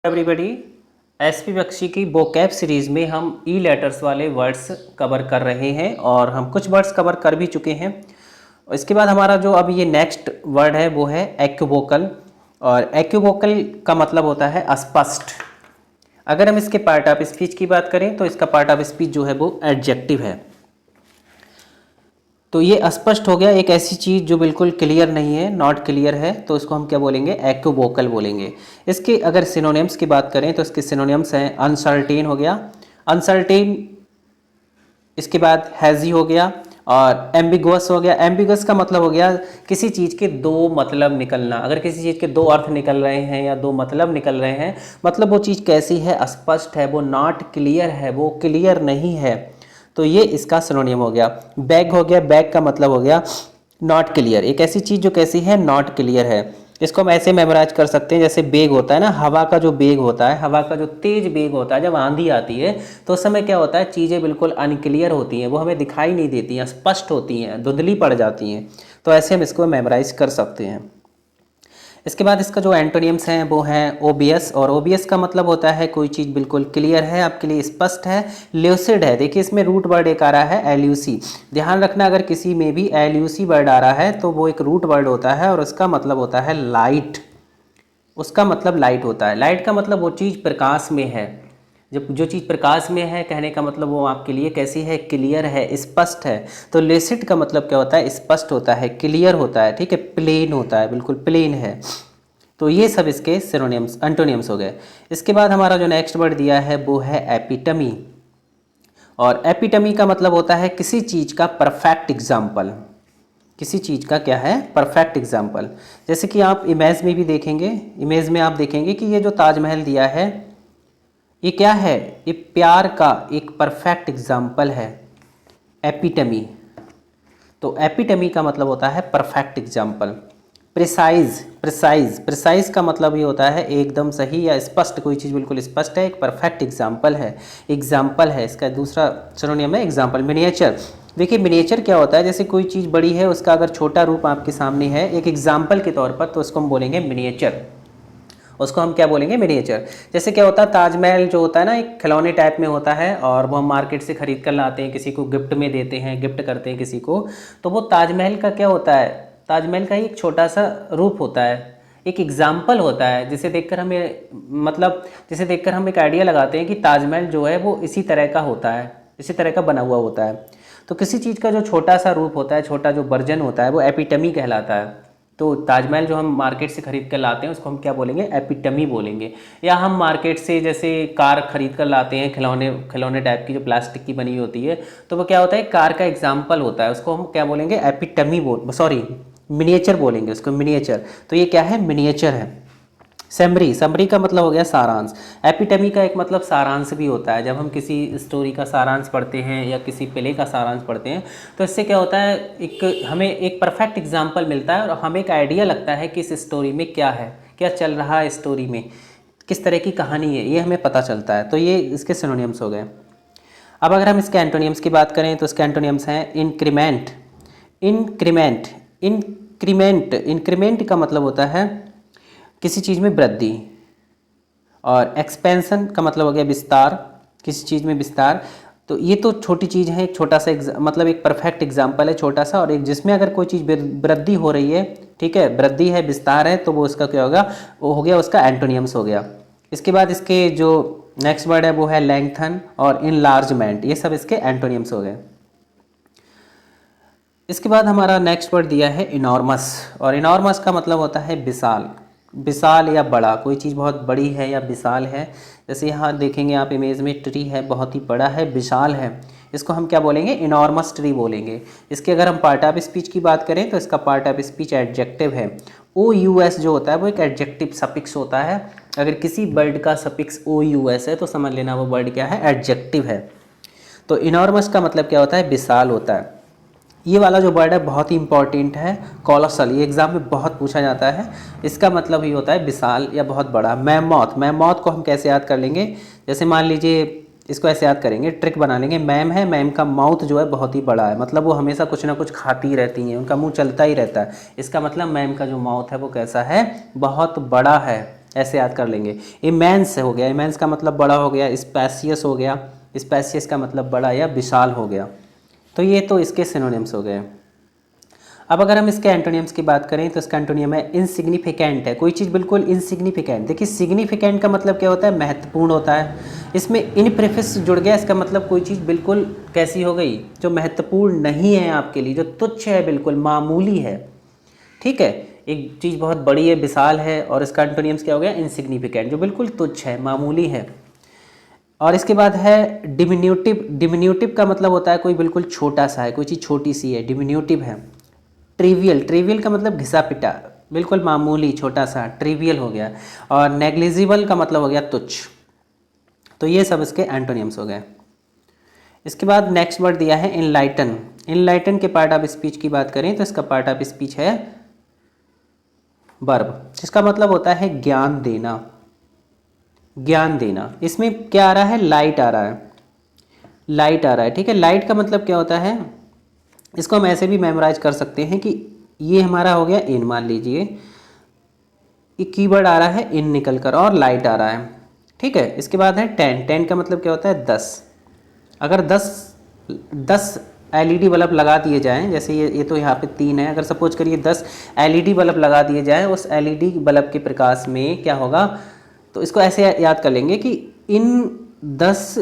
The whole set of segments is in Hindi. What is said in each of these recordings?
एवरीबॉडी, एसपी बख्शी की वोकैब सीरीज़ में हम ई लेटर्स वाले वर्ड्स कवर कर रहे हैं और हम कुछ वर्ड्स कवर कर भी चुके हैं। इसके बाद हमारा जो अब ये नेक्स्ट वर्ड है वो है एक्विवोकल। और एक्विवोकल का मतलब होता है अस्पष्ट। अगर हम इसके पार्ट ऑफ स्पीच की बात करें तो इसका पार्ट ऑफ स्पीच जो है वो एडजेक्टिव है। तो ये अस्पष्ट हो गया, एक ऐसी चीज़ जो बिल्कुल क्लियर नहीं है, नॉट क्लियर है, तो इसको हम क्या बोलेंगे? एक्विवोकल बोलेंगे। इसके अगर सिनोनिम्स की बात करें तो इसके सिनोनिम्स हैं अनसर्टेन हो गया, अनसर्टेन, इसके बाद हैज़ी हो गया और एम्बिगुअस हो गया। एम्बिगुअस का मतलब हो गया किसी चीज़ के दो मतलब निकलना। अगर किसी चीज़ के दो अर्थ निकल रहे हैं या दो मतलब निकल रहे हैं, मतलब वो चीज़ कैसी है? अस्पष्ट है, वो नॉट क्लियर है, वो क्लियर नहीं है, तो ये इसका सिनोनिम हो गया। बैग हो गया, बैग का मतलब हो गया नॉट क्लियर, एक ऐसी चीज़ जो कैसी है? नॉट क्लियर है। इसको हम ऐसे मेमोराइज कर सकते हैं जैसे बेग होता है ना, हवा का जो बेग होता है, हवा का जो तेज बेग होता है, जब आंधी आती है तो उस समय क्या होता है? चीज़ें बिल्कुल अनक्लियर होती हैं, वो हमें दिखाई नहीं देती हैं, स्पष्ट होती हैं, धुंधली पड़ जाती हैं। तो ऐसे हम इसको मेमोराइज कर सकते हैं। इसके बाद इसका जो एंटोनियम्स हैं वो हैं ओबियस, और ओबियस का मतलब होता है कोई चीज़ बिल्कुल क्लियर है, आपके लिए स्पष्ट है। ल्यूसिड है, देखिए इसमें रूट वर्ड एक आ रहा है एल्यूसी। ध्यान रखना, अगर किसी में भी एल्यूसी वर्ड आ रहा है तो वो एक रूट वर्ड होता है और उसका मतलब होता है लाइट। उसका मतलब लाइट होता है। लाइट का मतलब वो चीज़ प्रकाश में है। जब जो चीज़ प्रकाश में है, कहने का मतलब वो आपके लिए कैसी है? क्लियर है, स्पष्ट है। तो लेसिड का मतलब क्या होता है? स्पष्ट होता है, क्लियर होता है, ठीक है, प्लेन होता है, बिल्कुल प्लेन है। तो ये सब इसके सिनोनिम्स, एंटोनिम्स हो गए। इसके बाद हमारा जो नेक्स्ट वर्ड दिया है वो है एपिटमी। और एपिटमी का मतलब होता है किसी चीज़ का परफेक्ट एग्जाम्पल। किसी चीज़ का क्या है? Perfect example. जैसे कि आप इमेज में भी देखेंगे, इमेज में आप देखेंगे कि ये जो ताजमहल दिया है, ये क्या है? ये प्यार का एक परफेक्ट एग्जाम्पल है, एपिटमी। तो एपिटमी का मतलब होता है perfect example. Precise, precise, precise का मतलब ये होता है एकदम सही या स्पष्ट, कोई चीज़ बिल्कुल स्पष्ट है, एक परफेक्ट एग्जाम्पल है। एग्जाम्पल है, इसका दूसरा सिनोनियम है एग्जाम्पल। मिनिएचर, देखिए मिनिएचर क्या होता है? जैसे कोई चीज़ बड़ी है, उसका अगर छोटा रूप आपके सामने है एक एग्जाम्पल के तौर पर, तो उसको हम बोलेंगे मिनिएचर। उसको हम क्या बोलेंगे? मिनिएचर। जैसे क्या होता है, ताजमहल जो होता है ना, एक खिलौने टाइप में होता है और वो हम मार्केट से ख़रीद कर लाते हैं, किसी को गिफ्ट में देते हैं, गिफ्ट करते हैं किसी को। तो वो ताजमहल का क्या होता है? ताजमहल का ही एक छोटा सा रूप होता है, एक एग्जाम्पल होता है, जिसे देखकर हमें मतलब जिसे देखकर हम एक आइडिया लगाते हैं कि ताजमहल जो है वो इसी तरह का होता है, इसी तरह का बना हुआ होता है। तो किसी चीज़ का जो छोटा सा रूप होता है, छोटा जो वर्जन होता है, वो एपिटमी कहलाता है। तो ताजमहल जो हम मार्केट से ख़रीद कर लाते हैं उसको हम क्या बोलेंगे? एपिटमी बोलेंगे। या हम मार्केट से जैसे कार ख़रीद कर लाते हैं, खिलौने खिलौने टाइप की जो प्लास्टिक की बनी होती है, तो वो क्या होता है? कार का एग्जाम्पल होता है, उसको हम क्या बोलेंगे? एपिटमी सॉरी मिनिएचर बोलेंगे उसको, मिनिएचर। तो ये क्या है? मिनिएचर है। समरी, समरी का मतलब हो गया सारांश। एपिटमी का एक मतलब सारांश भी होता है। जब हम किसी स्टोरी का सारांश पढ़ते हैं या किसी प्ले का सारांश पढ़ते हैं तो इससे क्या होता है? एक हमें एक परफेक्ट एग्जाम्पल मिलता है और हमें एक आइडिया लगता है कि इस स्टोरी में क्या है, क्या चल रहा है स्टोरी में, किस तरह की कहानी है, ये हमें पता चलता है। तो ये इसके सिनोनिम्स हो गए। अब अगर हम इसके एंटोनियम्स की बात करें तो इसके एंटोनियम्स हैं इंक्रीमेंट, इंक्रीमेंट, इंक्रीमेंट। इंक्रीमेंट का मतलब होता है किसी चीज़ में वृद्धि। और एक्सपेंशन का मतलब हो गया विस्तार, किसी चीज़ में विस्तार। तो ये तो छोटी चीज़ है, एक छोटा सा मतलब एक परफेक्ट एग्जाम्पल है छोटा सा, और एक जिसमें अगर कोई चीज़ वृद्धि हो रही है, ठीक है, वृद्धि है, विस्तार है, तो वो उसका क्या होगा? वो हो गया उसका एंटोनियम्स हो गया। इसके बाद इसके जो नेक्स्ट वर्ड है वो है लेंथन और इनलार्जमेंट, ये सब इसके एंटोनियम्स हो गए। इसके बाद हमारा नेक्स्ट वर्ड दिया है इनॉर्मस, और इनॉर्मस का मतलब होता है विशाल, विशाल या बड़ा, कोई चीज़ बहुत बड़ी है या विशाल है। जैसे यहाँ देखेंगे आप इमेज में, ट्री है, बहुत ही बड़ा है, विशाल है, इसको हम क्या बोलेंगे? इनॉर्मस ट्री बोलेंगे। इसके अगर हम पार्ट ऑफ स्पीच की बात करें तो इसका पार्ट ऑफ स्पीच एडजेक्टिव है। ओ यू एस जो होता है वो एक एडजेक्टिव सफिक्स होता है। अगर किसी वर्ड का सफिक्स ओ यू एस है तो समझ लेना वो वर्ड क्या है? एडजेक्टिव है। तो इनॉर्मस का मतलब क्या होता है? विशाल होता है। ये वाला जो वर्ड है बहुत ही इंपॉर्टेंट है, कॉलोसल, ये एग्जाम में बहुत पूछा जाता है। इसका मतलब ही होता है विशाल या बहुत बड़ा। मैमॉथ, मैमॉथ को हम कैसे याद कर लेंगे? जैसे मान लीजिए इसको ऐसे याद करेंगे, ट्रिक बना लेंगे। मैम है, मैम का माउथ जो है बहुत ही बड़ा है, मतलब वो हमेशा कुछ ना कुछ खाती रहती हैं, उनका मुंह चलता ही रहता है। इसका मतलब मैम का जो माउथ है वो कैसा है? बहुत बड़ा है। ऐसे याद कर लेंगे। इमेंस हो गया, इमेंस का मतलब बड़ा हो गया, स्पेसियस हो गया, स्पेसियस का मतलब बड़ा या विशाल हो गया। तो ये तो इसके सिनोनिम्स हो गए। अब अगर हम इसके एंटोनियम्स की बात करें तो इसका एंटोनियम है इनसिग्निफिकेंट है। कोई चीज़ बिल्कुल इनसिग्निफिकेंट, देखिए सिग्निफिकेंट का मतलब क्या होता है, महत्वपूर्ण होता है। इसमें इन प्रीफिक्स जुड़ गया, इसका मतलब कोई चीज़ बिल्कुल कैसी हो गई, जो महत्वपूर्ण नहीं है आपके लिए, जो तुच्छ है, बिल्कुल मामूली है। ठीक है, एक चीज़ बहुत बड़ी है, विशाल है, और इसका एंटोनियम्स क्या हो गया, इनसिग्निफिकेंट, जो बिल्कुल तुच्छ है, मामूली है। और इसके बाद है डिमिन्यूटिव। डिमिन्यूटिव का मतलब होता है कोई बिल्कुल छोटा सा है, कोई चीज़ छोटी सी है, डिमिन्यूटिव है। ट्रिवियल, ट्रिवियल का मतलब घिसा पिटा, बिल्कुल मामूली, छोटा सा, ट्रिवियल हो गया। और नेग्लिजिबल का मतलब हो गया तुच्छ। तो ये सब इसके एंटोनियम्स हो गए। इसके बाद नेक्स्ट वर्ड दिया है इनलाइटन। इनलाइटन के पार्ट ऑफ स्पीच की बात करें तो इसका पार्ट ऑफ स्पीच है वर्ब, जिसका मतलब होता है ज्ञान देना। ज्ञान देना, इसमें क्या आ रहा है, लाइट आ रहा है, लाइट आ रहा है। ठीक है, लाइट का मतलब क्या होता है, इसको हम ऐसे भी मेमोराइज कर सकते हैं कि ये हमारा हो गया इन, मान लीजिए ये कीवर्ड आ रहा है इन निकल कर, और लाइट आ रहा है। ठीक है, इसके बाद है 10। 10 का मतलब क्या होता है, 10। अगर 10 एलईडी बल्ब लगा दिए जाएं, जैसे ये तो यहाँ पे 3 है, अगर सपोज करिए 10 एलईडी बल्ब लगा दिए जाएं, उस एलईडी बल्ब के प्रकाश में क्या होगा, तो इसको ऐसे याद कर लेंगे कि इन 10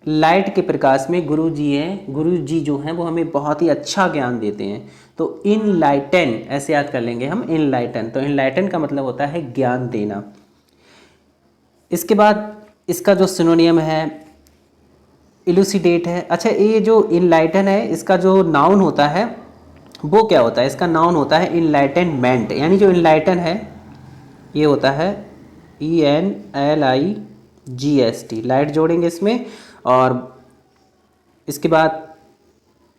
लाइट के प्रकाश में गुरु जी जो हैं वो हमें बहुत ही अच्छा ज्ञान देते हैं। तो इनलाइटन ऐसे याद कर लेंगे हम, इनलाइटन। तो इनलाइटन का मतलब होता है ज्ञान देना। इसके बाद इसका जो सिनोनियम है इलुसिडेट है। अच्छा, ये जो इनलाइटन है इसका जो नाउन होता है वो क्या होता है, इसका नाउन होता है इनलाइटनमेंट। यानी जो इनलाइटन है ये होता है ENLIGST, लाइट जोड़ेंगे इसमें, और इसके बाद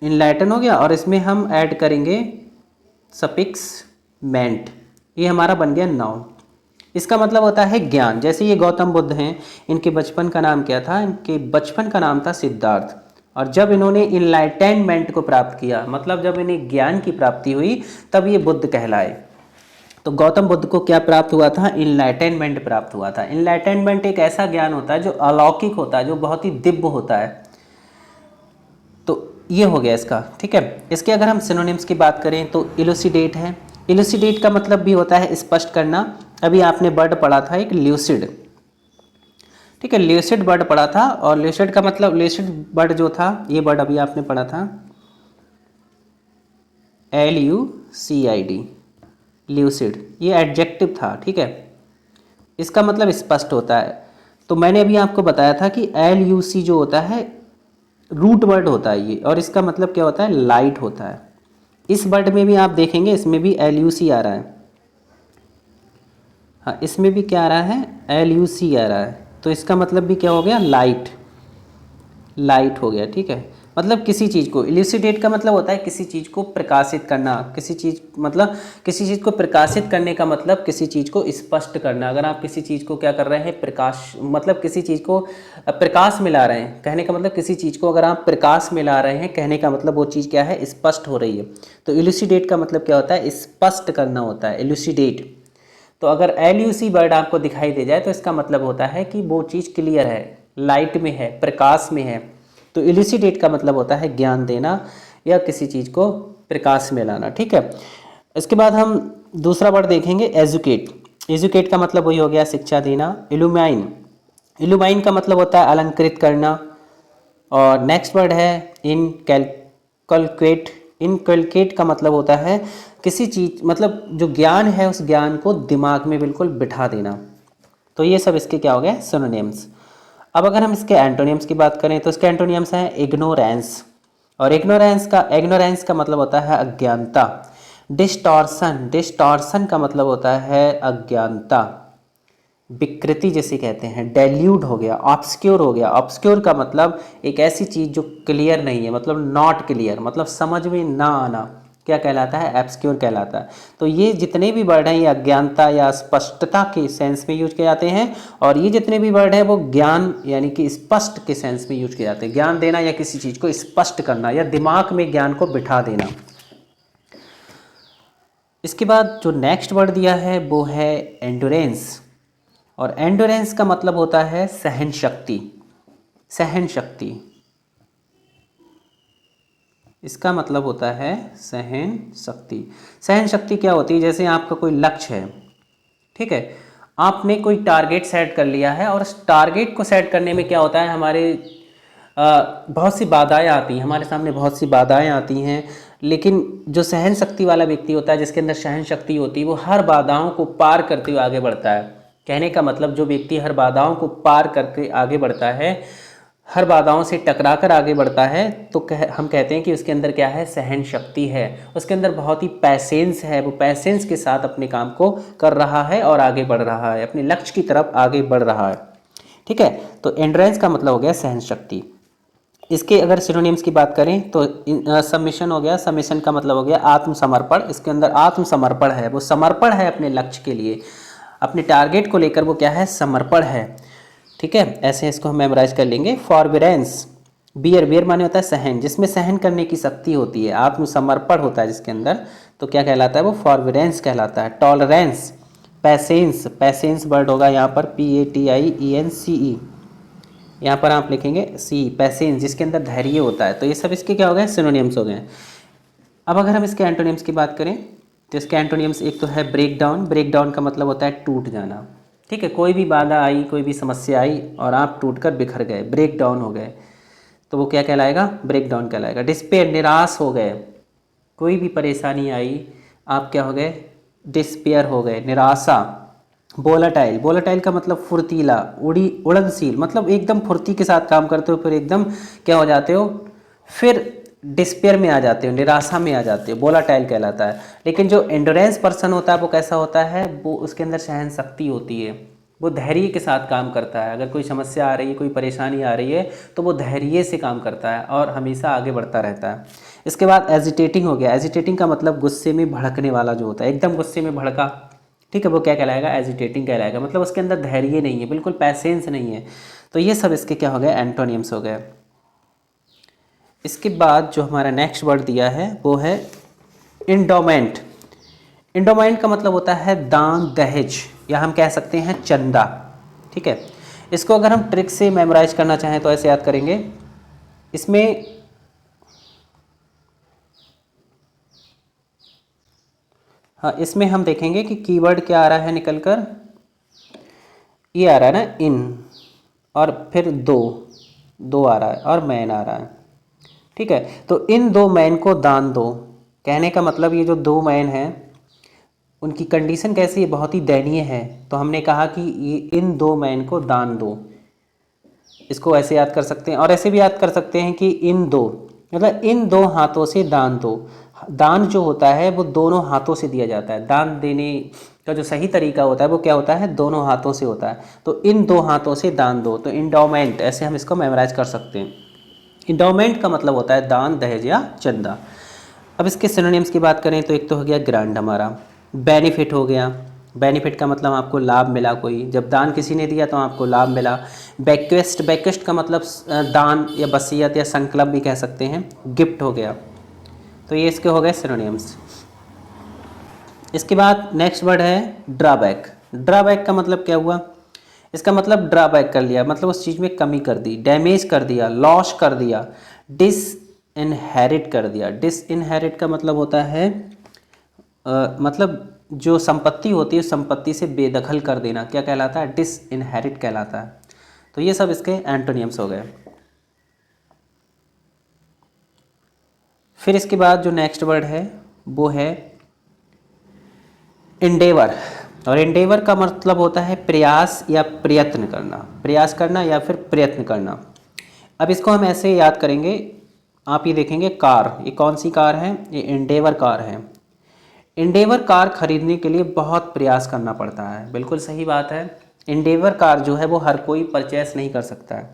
इनलाइटन हो गया, और इसमें हम ऐड करेंगे सफिक्स मेंट, ये हमारा बन गया नाउन। इसका मतलब होता है ज्ञान। जैसे ये गौतम बुद्ध हैं, इनके बचपन का नाम क्या था, इनके बचपन का नाम था सिद्धार्थ। और जब इन्होंने इनलाइटनमेंट को प्राप्त किया, मतलब जब इन्हें ज्ञान की प्राप्ति हुई, तब ये बुद्ध कहलाए। तो गौतम बुद्ध को क्या प्राप्त हुआ था, इनलाइटनमेंट प्राप्त हुआ था। इनलाइटनमेंट एक ऐसा ज्ञान होता है जो अलौकिक होता है, जो बहुत ही दिव्य होता है। तो ये हो गया इसका। ठीक है, इसके अगर हम सिनोनिम्स की बात करें तो इलुसिडेट है। इलुसिडेट का मतलब भी होता है स्पष्ट करना। अभी आपने वर्ड पढ़ा था एक ल्यूसिड। ठीक है, ल्यूसिड वर्ड पढ़ा था, और ल्यूसिड का मतलब, ल्यूसिड वर्ड जो था, ये वर्ड अभी आपने पढ़ा था LUCID, ल्यूसिड, ये एडजेक्टिव था। ठीक है, इसका मतलब स्पष्ट होता है। तो मैंने अभी आपको बताया था कि LUC जो होता है रूट वर्ड होता है ये, और इसका मतलब क्या होता है, लाइट होता है। इस वर्ड में भी आप देखेंगे, इसमें भी LUC आ रहा है। हाँ, इसमें भी क्या आ रहा है, LUC आ रहा है। तो इसका मतलब भी क्या हो गया, लाइट, लाइट हो गया। ठीक है, मतलब किसी चीज़ को, इल्यूसिडेट का मतलब होता है किसी चीज़ को प्रकाशित करना, किसी चीज़ मतलब किसी चीज़ को प्रकाशित करने का मतलब किसी चीज़ को स्पष्ट करना। अगर आप किसी चीज़ को क्या कर रहे हैं, प्रकाश, मतलब किसी चीज़ को प्रकाश में ला रहे हैं, कहने का मतलब किसी चीज़ को अगर आप प्रकाश में ला रहे हैं, कहने का मतलब वो चीज़ क्या है, स्पष्ट हो रही है। तो इल्यूसिडेट का मतलब क्या होता है, स्पष्ट करना होता है, इल्यूसिडेट। तो अगर LUC वर्ड आपको दिखाई दे जाए तो इसका मतलब होता है कि वो चीज़ क्लियर है, लाइट में है, प्रकाश में है। तो इल्यूसिडेट का मतलब होता है ज्ञान देना या किसी चीज़ को प्रकाश में लाना। ठीक है, इसके बाद हम दूसरा वर्ड देखेंगे एजुकेट। एजुकेट का मतलब वही हो गया शिक्षा देना। इल्यूमाइन, इल्यूमाइन का मतलब होता है अलंकृत करना। और नेक्स्ट वर्ड है इनकलकेट। इनकलकेट का मतलब होता है किसी चीज़, मतलब जो ज्ञान है उस ज्ञान को दिमाग में बिल्कुल बिठा देना। तो ये सब इसके क्या हो गए, सिनोनिम्स। अब अगर हम इसके एंटोनिम्स की बात करें तो इसके एंटोनिम्स हैं इग्नोरेंस। और इग्नोरेंस का मतलब होता है अज्ञानता। डिस्टॉर्शन, डिस्टॉर्शन का मतलब होता है अज्ञानता, विकृति जिसे कहते हैं। डेल्यूड हो गया, ऑब्सक्योर हो गया। ऑब्सक्योर का मतलब एक ऐसी चीज़ जो क्लियर नहीं है, मतलब नॉट क्लियर, मतलब समझ में ना आना, क्या कहलाता है, एब्सक्योर कहलाता है। तो ये जितने भी वर्ड हैं ये अज्ञानता या स्पष्टता के सेंस में यूज किए जाते हैं, और ये जितने भी वर्ड हैं वो ज्ञान यानी कि स्पष्ट के सेंस में यूज किए जाते हैं। ज्ञान देना या किसी चीज़ को स्पष्ट करना या दिमाग में ज्ञान को बिठा देना। इसके बाद जो नेक्स्ट वर्ड दिया है वो है एंड्योरेंस। और एंडोरेंस का मतलब होता है सहन शक्ति। सहन शक्ति, इसका मतलब होता है सहन शक्ति। सहन शक्ति क्या होती है, जैसे आपका कोई लक्ष्य है, ठीक है, आपने कोई टारगेट सेट कर लिया है और उस टारगेट को सेट करने में क्या होता है, हमारे बहुत सी बाधाएं आती हैं, हमारे सामने बहुत सी बाधाएं आती हैं, लेकिन जो सहन शक्ति वाला व्यक्ति होता है, जिसके अंदर सहन शक्ति होती है, वो हर बाधाओं को पार करते हुए आगे बढ़ता है। कहने का मतलब जो व्यक्ति हर बाधाओं को पार करके आगे बढ़ता है, हर बाधाओं से टकरा कर आगे बढ़ता है, तो हम कहते हैं कि उसके अंदर क्या है, सहन शक्ति है, उसके अंदर बहुत ही पैसेंस है, वो पैसेंस के साथ अपने काम को कर रहा है और आगे बढ़ रहा है, अपने लक्ष्य की तरफ आगे बढ़ रहा है। ठीक है, तो एंड्योरेंस का मतलब हो गया सहन शक्ति। इसके अगर सिनोनिम्स की बात करें तो सबमिशन हो गया, सबमिशन का मतलब हो गया आत्मसमर्पण। इसके अंदर आत्मसमर्पण है, वो समर्पण है अपने लक्ष्य के लिए, अपने टारगेट को लेकर वो क्या है, समर्पण है। ठीक है, ऐसे इसको हम मेमोराइज कर लेंगे। फॉरबियरेंस, बियर, बियर माने होता है सहन, जिसमें सहन करने की शक्ति होती है, आत्मसमर्पण होता है जिसके अंदर, तो क्या कहलाता है, वो फॉरबियरेंस कहलाता है। टॉलरेंस, पैसेंस, पैसेंस वर्ड होगा यहाँ पर PATIENCE, यहाँ पर आप लिखेंगे सी, पैसेंस, जिसके अंदर धैर्य होता है। तो ये सब इसके क्या हो गए, सिनोनिम्स हो गए। अब अगर हम इसके एंटोनिम्स की बात करें तो इसके एंटोनिम्स एक तो है ब्रेक डाउन। ब्रेक डाउन का मतलब होता है टूट जाना। ठीक है, कोई भी बाधा आई, कोई भी समस्या आई और आप टूटकर बिखर गए, ब्रेक डाउन हो गए, तो वो क्या कहलाएगा, ब्रेक डाउन कहलाएगा। डिस्पेयर, निराश हो गए, कोई भी परेशानी आई, आप क्या हो गए, डिस्पेयर हो गए, निराशा। वोलाटाइल, वोलाटाइल का मतलब फुर्तीला, उड़नशील, मतलब एकदम फुर्ती के साथ काम करते हो, फिर एकदम क्या हो जाते हो, फिर डिस्पेयर में आ जाते हो, निराशा में आ जाते हो, वोलाटाइल कहलाता है। लेकिन जो एंडोरेंस पर्सन होता है वो कैसा होता है, वो उसके अंदर सहन शक्ति होती है, वो धैर्य के साथ काम करता है। अगर कोई समस्या आ रही है, कोई परेशानी आ रही है, तो वो धैर्य से काम करता है और हमेशा आगे बढ़ता रहता है। इसके बाद एजिटेटिंग हो गया। एजिटेटिंग का मतलब गुस्से में भड़कने वाला जो होता है, एकदम गुस्से में भड़का, ठीक है, वो क्या कहलाएगा, एजिटेटिंग कहलाएगा। मतलब उसके अंदर धैर्य नहीं है, बिल्कुल पैसेंस नहीं है। तो ये सब इसके क्या हो गए, एंटोनियम्स हो गए। इसके बाद जो हमारा नेक्स्ट वर्ड दिया है वो है इंडोमेंट। इंडोमेंट का मतलब होता है दान दहेज, या हम कह सकते हैं चंदा। ठीक है, इसको अगर हम ट्रिक से मेमोराइज करना चाहें तो ऐसे याद करेंगे। इसमें हाँ, इसमें हम देखेंगे कि कीवर्ड क्या आ रहा है निकल कर, ये आ रहा है ना इन, और फिर दो आ रहा है और मैन आ रहा है। ठीक है, तो इन दो मैन को दान दो, कहने का मतलब ये जो दो मैन हैं उनकी कंडीशन कैसी है, बहुत ही दयनीय है, तो हमने कहा कि ये इन दो मैन को दान दो। इसको ऐसे याद कर सकते हैं, और ऐसे भी याद कर सकते हैं कि इन दो, मतलब इन दो हाथों से दान दो। दान जो होता है वो दोनों हाथों से दिया जाता है। दान देने का जो सही तरीका होता है वो क्या होता है, दोनों हाथों से होता है। तो इन दो हाथों से दान दो, तो इंडोमेंट, ऐसे हम इसको मेमोराइज कर सकते हैं। इंडोमेंट का मतलब होता है दान, दहेज या चंदा। अब इसके सिनोनिम्स की बात करें तो एक तो हो गया ग्रांड हमारा, बेनिफिट हो गया। बेनिफिट का मतलब आपको लाभ मिला, कोई जब दान किसी ने दिया तो आपको लाभ मिला। बेक्वेस्ट, बेक्वेस्ट का मतलब दान या वसीयत या संकल्प भी कह सकते हैं, गिफ्ट हो गया। तो ये इसके हो गए सिनोनिम्स। इसके बाद नेक्स्ट वर्ड है ड्रॉबैक। ड्रॉबैक का मतलब क्या हुआ, इसका मतलब ड्रॉबैक कर लिया, मतलब उस चीज़ में कमी कर दी, डैमेज कर दिया, लॉस कर दिया, डिसइनहेरिट कर दिया। डिसइनहेरिट का मतलब होता है मतलब जो संपत्ति होती है संपत्ति से बेदखल कर देना, क्या कहलाता है, डिसइनहेरिट कहलाता है। तो ये सब इसके एंटोनियम्स हो गए। फिर इसके बाद जो नेक्स्ट वर्ड है वो है इंडेवर। और इंडेवर का मतलब होता है प्रयास या प्रयत्न करना, प्रयास करना या फिर प्रयत्न करना। अब इसको हम ऐसे याद करेंगे, आप ये देखेंगे कार, ये कौन सी कार है, ये इंडेवर कार है। इंडेवर कार खरीदने के लिए बहुत प्रयास करना पड़ता है, बिल्कुल सही बात है। इंडेवर कार जो है वो हर कोई परचेस नहीं कर सकता है,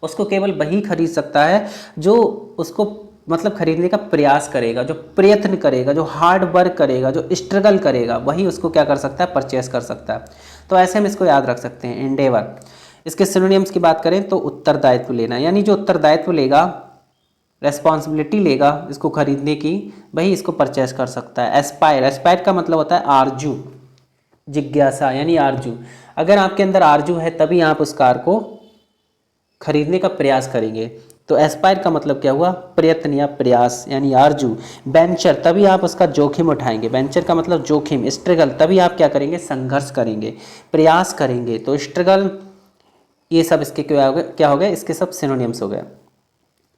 उसको केवल वही खरीद सकता है जो उसको मतलब खरीदने का प्रयास करेगा, जो प्रयत्न करेगा, जो हार्ड वर्क करेगा, जो स्ट्रगल करेगा, वही उसको क्या कर सकता है, परचेस कर सकता है। तो ऐसे हम इसको याद रख सकते हैं, इंडेवर। इसके सिनोनिम्स की बात करें तो उत्तरदायित्व लेना, यानी जो उत्तरदायित्व लेगा, रेस्पॉन्सिबिलिटी लेगा इसको खरीदने की, वही इसको परचेस कर सकता है। एस्पायर, एस्पायर का मतलब होता है आरजू, जिज्ञासा यानी आरजू। अगर आपके अंदर आरजू है तभी आप उस कार को खरीदने का प्रयास करेंगे। तो एस्पायर का मतलब क्या हुआ, प्रयत्न या प्रयास यानी आरजू। वेंचर, तभी आप उसका जोखिम उठाएंगे, वेंचर का मतलब जोखिम। स्ट्रगल, तभी आप क्या करेंगे, संघर्ष करेंगे, प्रयास करेंगे। तो स्ट्रगल, ये सब इसके क्या हो गए, इसके सब सिनोनिम्स हो गए।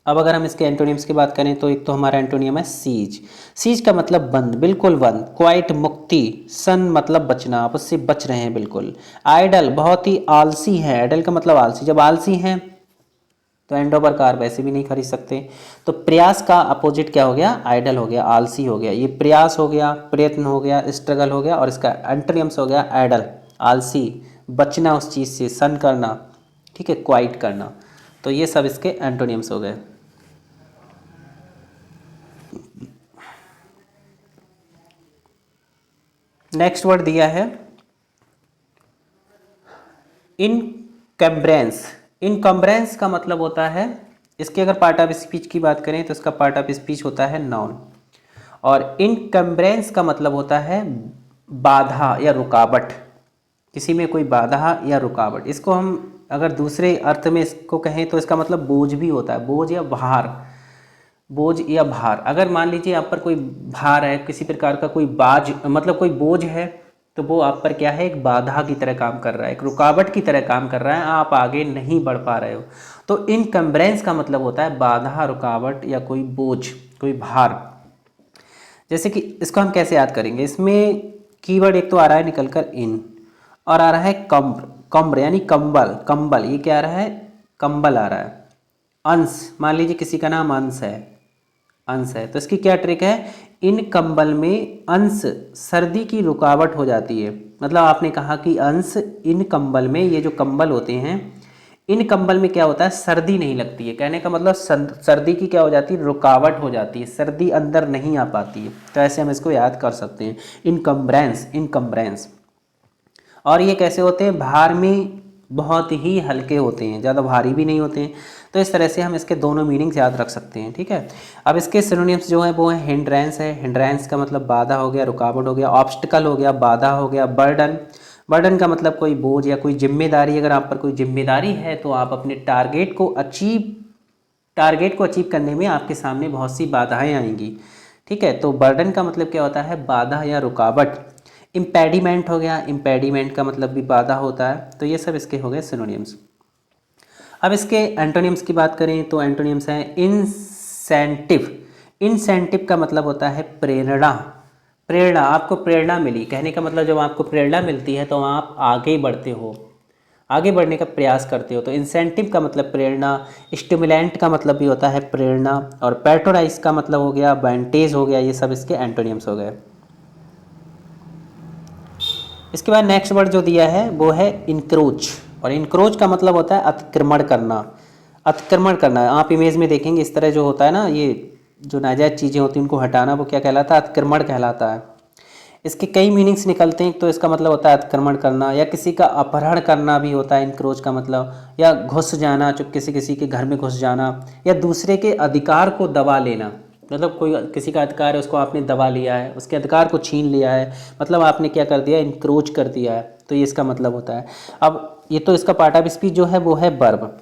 अब अगर हम इसके एंटोनिम्स की बात करें तो एक तो हमारा एंटोनियम है सीज। सीज का मतलब बंद, बिल्कुल बंद। क्वाइट, मुक्ति। सन मतलब बचना, आप उससे बच रहे हैं बिल्कुल। आइडल, बहुत ही आलसी है। आइडल का मतलब आलसी, जब आलसी हैं तो एंडोवर कार वैसे भी नहीं खरीद सकते। तो प्रयास का अपोजिट क्या हो गया, आइडल हो गया, आलसी हो गया। ये प्रयास हो गया, प्रयत्न हो गया, स्ट्रगल हो गया, और इसका एंटोनिम्स हो गया आइडल, आलसी, बचना उस चीज़ से, सन करना, ठीक है, क्वाइट करना। तो ये सब इसके एंटोनिम्स हो गए। नेक्स्ट वर्ड दिया है इनकम्ब्रेंस। इनकम्ब्रेंस का मतलब होता है, इसके अगर पार्ट ऑफ स्पीच की बात करें तो इसका पार्ट ऑफ स्पीच होता है नाउन। और इनकम्ब्रेंस का मतलब होता है बाधा या रुकावट, किसी में कोई बाधा या रुकावट। इसको हम अगर दूसरे अर्थ में इसको कहें तो इसका मतलब बोझ भी होता है, बोझ या भार। बोझ या भार, अगर मान लीजिए आप पर कोई भार है, किसी प्रकार का कोई बाज मतलब कोई बोझ है, तो वो आप पर क्या है, एक बाधा की तरह काम कर रहा है, एक रुकावट की तरह काम कर रहा है, आप आगे नहीं बढ़ पा रहे हो। तो इनकम्ब्रेंस का मतलब होता है बाधा, रुकावट या कोई बोझ, कोई भार। जैसे कि इसको हम कैसे याद करेंगे, इसमें कीवर्ड एक तो आ रहा है निकल कर इन, और आ रहा है कम्र, कम्र यानी कंबल, कंबल, ये क्या आ रहा है, कंबल आ रहा है। अंश, मान लीजिए किसी का नाम अंश है, अंश है, तो इसकी क्या ट्रिक है, इन कंबल में अंश सर्दी की रुकावट हो जाती है। मतलब आपने कहा कि अंश इन कंबल में, ये जो कंबल होते हैं इन कंबल में क्या होता है, सर्दी नहीं लगती है। कहने का मतलब सर्दी की क्या हो जाती है, रुकावट हो जाती है, सर्दी अंदर नहीं आ पाती है। तो ऐसे हम इसको याद कर सकते हैं, इनकम्ब्रेंस, इनकम्ब्रेंस। और ये कैसे होते हैं, भार में बहुत ही हल्के होते हैं, ज़्यादा भारी भी नहीं होते हैं। तो इस तरह से हम इसके दोनों मीनिंग्स याद रख सकते हैं, ठीक है। अब इसके सिनोनिम्स जो हैं वो हैं हिंड्रेंस है, हिंड्रेंस का मतलब बाधा हो गया, रुकावट हो गया, ऑब्स्टिकल हो गया, बाधा हो गया, बर्डन, बर्डन का मतलब कोई बोझ या कोई जिम्मेदारी। अगर आप पर कोई जिम्मेदारी है तो आप अपने टारगेट को अचीव करने में आपके सामने बहुत सी बाधाएं आएंगी, ठीक है। तो बर्डन का मतलब क्या होता है, बाधा या रुकावट। इम्पेडिमेंट हो गया, इम्पेडिमेंट का मतलब भी बाधा होता है। तो ये सब इसके हो गए सिनोनिम्स। अब इसके एंटोनिम्स की बात करें तो एंटोनिम्स हैं इंसेंटिव। इंसेंटिव का मतलब होता है प्रेरणा, प्रेरणा, आपको प्रेरणा मिली। कहने का मतलब जब आपको प्रेरणा मिलती है तो आप आगे बढ़ते हो, आगे बढ़ने का प्रयास करते हो। तो इंसेंटिव का मतलब प्रेरणा, स्टिमुलेंट का मतलब भी होता है प्रेरणा, और पैट्रोनाइज का मतलब हो गया, एडवांटेज हो गया। ये सब इसके एंटोनिम्स हो गए। इसके बाद नेक्स्ट वर्ड जो दिया है वो है इनक्रोच, और इनक्रोच का मतलब होता है अतिक्रमण करना, अतिक्रमण करना। आप इमेज में देखेंगे इस तरह जो होता है ना, ये जो नाजायज़ चीज़ें होती हैं उनको हटाना, वो क्या कहलाता है, अतिक्रमण कहलाता है। इसके कई मीनिंग्स निकलते हैं। तो इसका मतलब होता है अतिक्रमण करना, या किसी का अपहरण करना भी होता है इनक्रोच का मतलब, या घुस जाना, चुपके से किसी के घर में घुस जाना, या दूसरे के अधिकार को दबा लेना। मतलब कोई किसी का अधिकार है, उसको आपने दबा लिया है, उसके अधिकार को छीन लिया है, मतलब आपने क्या कर दिया, इनक्रोच कर दिया है। तो ये इसका मतलब होता है। अब ये तो इसका पार्ट ऑफ स्पीच जो है वो है वर्ब,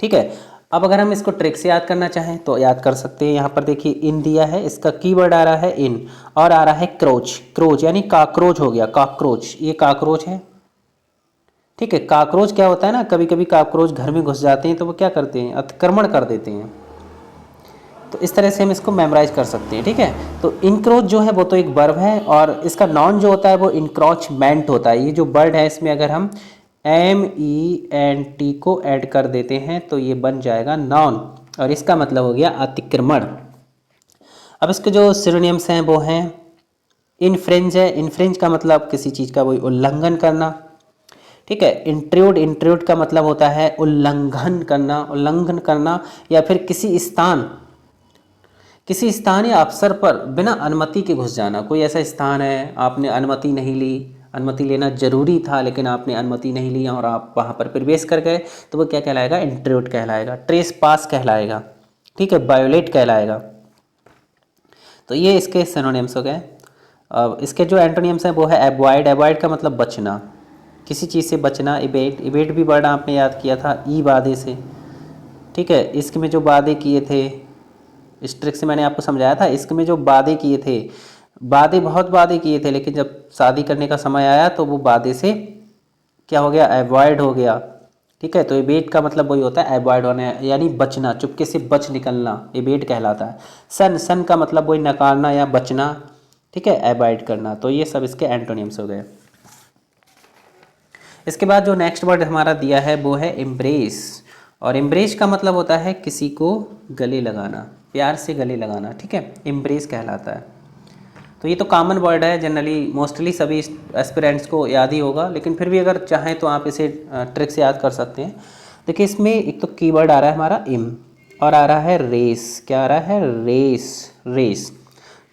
ठीक है। अब अगर हम इसको ट्रिक से याद करना चाहें तो याद कर सकते हैं। यहाँ पर देखिए इन दिया है, इसका कीवर्ड आ रहा है इन, और आ रहा है क्रोच, क्रोच यानी काकरोच हो गया, काकरोच, ये काकरोच है, ठीक है। काकरोच क्या होता है ना, कभी कभी काकरोच घर में घुस जाते हैं तो वो क्या करते हैं, अतिक्रमण कर देते हैं। तो इस तरह से हम इसको मेमोराइज कर सकते हैं, ठीक है। तो इनक्रोच जो है वो तो एक वर्ब है, और इसका नाउन जो होता है वो इनक्रोचमेंट होता है। ये जो वर्ड है इसमें अगर हम MENT को ऐड कर देते हैं तो ये बन जाएगा नाउन, और इसका मतलब हो गया अतिक्रमण। अब इसके जो सिनोनिम्स हैं वो हैं इनफ्रिंज है, इनफ्रिंज का मतलब किसी चीज़ का कोई उल्लंघन करना, ठीक है। इंट्रूड, इंट्रूड का मतलब होता है उल्लंघन करना, उल्लंघन करना, या फिर किसी स्थान या अवसर पर बिना अनुमति के घुस जाना। कोई ऐसा स्थान है, आपने अनुमति नहीं ली, अनुमति लेना जरूरी था लेकिन आपने अनुमति नहीं ली और आप वहाँ पर प्रवेश कर गए, तो वो क्या कहलाएगा, इंट्रूड कहलाएगा, ट्रेस पास कहलाएगा, ठीक है, वायोलेट कहलाएगा। तो ये इसके सिनोनिम्स हो गए। इसके जो एंटोनियम्स हैं वो है एवॉइड। एवॉइड का मतलब बचना, किसी चीज़ से बचना। इवेट, इवेट भी वर्ड आपने याद किया था ई वादे से, ठीक है। इश्क में जो वादे किए थे, इस ट्रिक से मैंने आपको समझाया था, इश्क में जो वादे किए थे, वादे बहुत वादे किए थे, लेकिन जब शादी करने का समय आया तो वो वादे से क्या हो गया, अवॉइड हो गया, ठीक है। तो इवेट का मतलब वही होता है अवॉइड होना, यानी बचना, चुपके से बच निकलना, इवेट कहलाता है। सन, सन का मतलब वही नकारना या बचना, ठीक है, अवॉइड करना। तो ये सब इसके एंटोनिम्स हो गए। इसके बाद जो नेक्स्ट वर्ड हमारा दिया है वो है एम्ब्रेस। और एम्ब्रेस का मतलब होता है किसी को गले लगाना, प्यार से गले लगाना, ठीक है, एम्ब्रेस कहलाता है। तो ये तो कॉमन वर्ड है, जनरली मोस्टली सभी एस्पिरेंट्स को याद ही होगा, लेकिन फिर भी अगर चाहें तो आप इसे ट्रिक से याद कर सकते हैं। देखिए इसमें एक तो कीवर्ड आ रहा है हमारा इम, और आ रहा है रेस। क्या आ रहा है, रेस, रेस।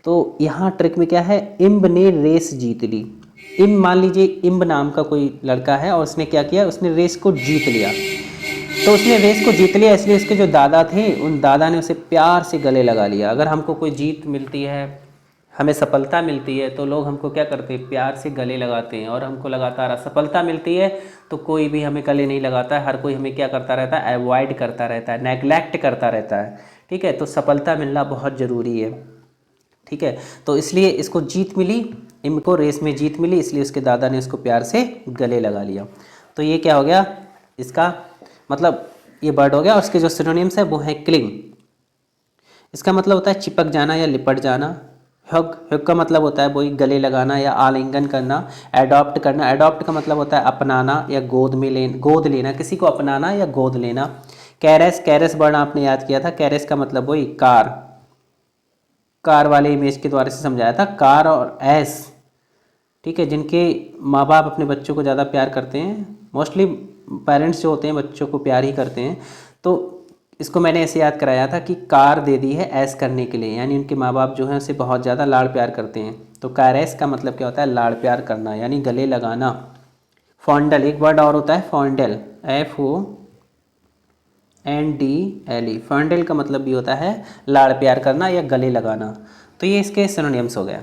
तो यहाँ ट्रिक में क्या है, इम्ब ने रेस जीत ली। इम्ब, मान लीजिए इम्ब नाम का कोई लड़का है और उसने क्या किया, उसने रेस को जीत लिया। तो उसने रेस को जीत लिया, इसलिए उसके जो दादा थे उन दादा ने उसे प्यार से गले लगा लिया। अगर हमको कोई जीत मिलती है, हमें सफलता मिलती है, तो लोग हमको क्या करते हैं, प्यार से गले लगाते हैं। और हमको लगातार सफलता मिलती है तो कोई भी हमें गले नहीं लगाता है, हर कोई हमें क्या करता रहता है, अवॉइड करता रहता है, नेग्लेक्ट करता रहता है, ठीक है। तो सफलता मिलना बहुत ज़रूरी है, ठीक है। तो इसलिए इसको जीत मिली, इनको रेस में जीत मिली, इसलिए उसके दादा ने उसको प्यार से गले लगा लिया। तो ये क्या हो गया, इसका मतलब ये वर्ड हो गया। और उसके जो सिनोनिम्स है वो है क्लिंग। इसका मतलब होता है चिपक जाना या लिपट जाना। हग, हग का मतलब होता है वही गले लगाना या आलिंगन करना। एडॉप्ट करना, एडॉप्ट का मतलब होता है अपनाना या गोद में गोद लेना, किसी को अपनाना या गोद लेना। कैरेस, कैरेस वर्ड आपने याद किया था, कैरेस का मतलब वही कार, कार वाले इमेज के द्वारा से समझाया था, कार और एस, ठीक है। जिनके माँ बाप अपने बच्चों को ज़्यादा प्यार करते हैं, मोस्टली पेरेंट्स जो होते हैं बच्चों को प्यार ही करते हैं, तो इसको मैंने ऐसे याद कराया था कि कार दे दी है ऐस करने के लिए, यानी उनके माँ बाप जो हैं उसे बहुत ज़्यादा लाड़ प्यार करते हैं। तो कैरेस का मतलब क्या होता है, लाड़ प्यार करना, यानी गले लगाना। फॉन्डल, एक वर्ड और होता है फॉन्डल, FONDLE, फॉन्डल का मतलब भी होता है लाड़ प्यार करना या गले लगाना। तो ये इसके सिनोनिम्स हो गए।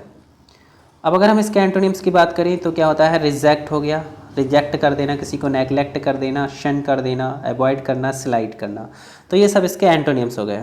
अब अगर हम इसके एंटोनिम्स की बात करें तो क्या होता है, रिजेक्ट हो गया, रिजेक्ट कर देना, किसी को नेगलेक्ट कर देना, शन कर देना, अवॉइड करना, स्लाइड करना। तो ये सब इसके एंटोनिम्स हो गए।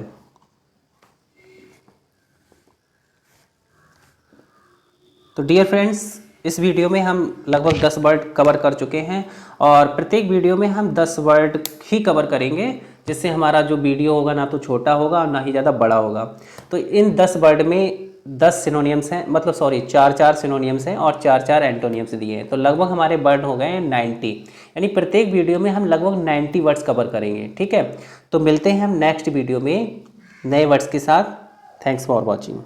तो डियर फ्रेंड्स, इस वीडियो में हम लगभग 10 वर्ड कवर कर चुके हैं, और प्रत्येक वीडियो में हम 10 वर्ड ही कवर करेंगे, जिससे हमारा जो वीडियो होगा ना तो छोटा होगा और ना ही ज़्यादा बड़ा होगा। तो इन 10 वर्ड में 10 सिनोनियम्स हैं, मतलब सॉरी 4 सिनोनियम्स हैं और 4 एंटोनियम्स दिए हैं। तो लगभग हमारे वर्ड हो गए 90, यानी प्रत्येक वीडियो में हम लगभग 90 वर्ड्स कवर करेंगे, ठीक है। तो मिलते हैं हम नेक्स्ट वीडियो में नए वर्ड्स के साथ। Thanks for watching.